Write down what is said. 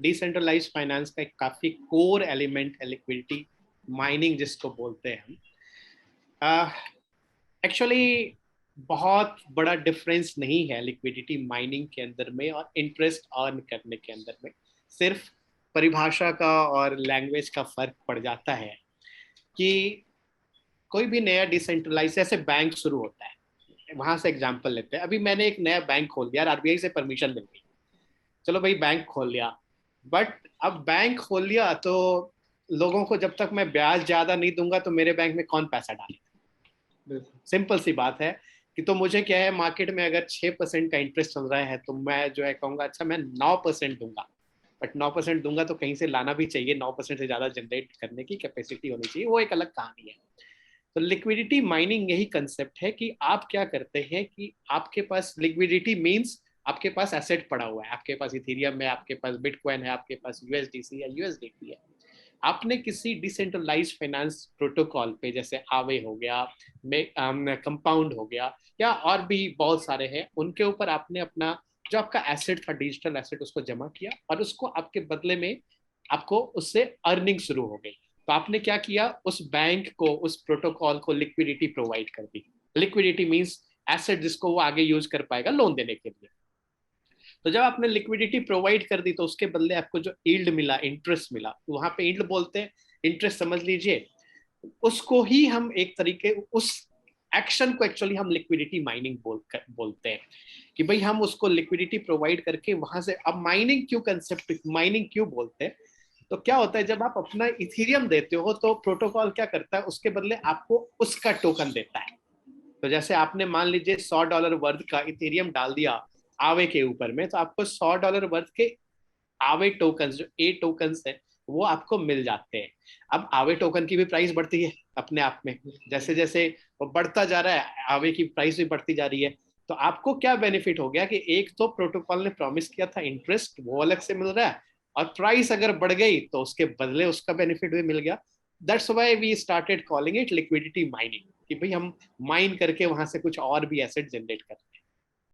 Decentralised finance का एक काफी कोर एलिमेंट है लिक्विडिटी माइनिंग, जिसको बोलते हैं हम। एक्चुअली बहुत बड़ा डिफरेंस नहीं है लिक्विडिटी माइनिंग के अंदर में और इंटरेस्ट अर्न करने के अंदर में। सिर्फ परिभाषा का और लैंग्वेज का फर्क पड़ जाता है कि कोई भी नया डिसेंट्रलाइज जैसे बैंक शुरू होता है, वहां से एग्जांपल लेते हैं। अभी मैंने एक नया बैंक खोल दिया, आरबीआई से परमिशन मिल गई, चलो भाई बैंक खोल लिया। बट अब बैंक खोल लिया तो लोगों को जब तक मैं ब्याज ज्यादा नहीं दूंगा तो मेरे बैंक में कौन पैसा डालेगा? सिंपल सी बात है कि तो मुझे क्या है, मार्केट में अगर 6% का इंटरेस्ट चल रहा है तो मैं जो है कहूंगा अच्छा मैं 9% दूंगा। बट 9% दूंगा तो कहीं से लाना भी चाहिए, 9% से ज्यादा जनरेट करने की कैपेसिटी होनी चाहिए, वो एक अलग कहानी है। तो लिक्विडिटी माइनिंग यही कंसेप्ट है कि आप क्या करते हैं कि आपके पास लिक्विडिटी मींस आपके पास एसेट पड़ा हुआ है, आपके पास इथेरियम है, आपके पास बिटकॉइन है, आपके पास यूएसडीसी या यूएसडीटी है। आपने किसी डिसेंट्रलाइज फाइनेंस प्रोटोकॉल पे, जैसे आवे हो गया, कंपाउंड हो गया, या और भी बहुत सारे हैं, उनके ऊपर आपने अपना जो आपका एसेट था, डिजिटल एसेट, उसको जमा किया और उसको आपके बदले में आपको उससे अर्निंग शुरू हो गई। तो आपने क्या किया, उस बैंक को, उस प्रोटोकॉल को लिक्विडिटी प्रोवाइड कर दी। लिक्विडिटी मींस एसेट जिसको वो आगे यूज कर पाएगा लोन देने के लिए। तो जब आपने लिक्विडिटी प्रोवाइड कर दी तो उसके बदले आपको जो यील्ड मिला, इंटरेस्ट मिला, तो वहां पे यील्ड बोलते हैं, इंटरेस्ट समझ लीजिए। उसको ही हम एक तरीके, उस एक्शन को एक्चुअली हम लिक्विडिटी माइनिंग बोलते हैं कि भाई हम उसको लिक्विडिटी प्रोवाइड करके वहां से। अब माइनिंग क्यों, कंसेप्ट माइनिंग क्यों बोलते हैं, तो क्या होता है जब आप अपना इथेरियम देते हो तो प्रोटोकॉल क्या करता है, उसके बदले आपको उसका टोकन देता है। तो जैसे आपने मान लीजिए $100 वर्थ का इथेरियम डाल दिया आवे के ऊपर में, तो आपको $100 वर्थ के आवे टोकन, जो ए टोकन है, वो आपको मिल जाते हैं। अब आवे टोकन की भी प्राइस बढ़ती है अपने आप में, जैसे जैसे वो बढ़ता जा रहा है आवे की प्राइस भी बढ़ती जा रही है। तो आपको क्या बेनिफिट हो गया कि एक तो प्रोटोकॉल ने प्रॉमिस किया था इंटरेस्ट, वो अलग से मिल रहा है, और प्राइस अगर बढ़ गई तो उसके बदले उसका बेनिफिट भी मिल गया। That's why we started calling it liquidity mining, कि भाई हम माइन करके वहां से कुछ और भी एसेट जनरेट कर रहे हैं।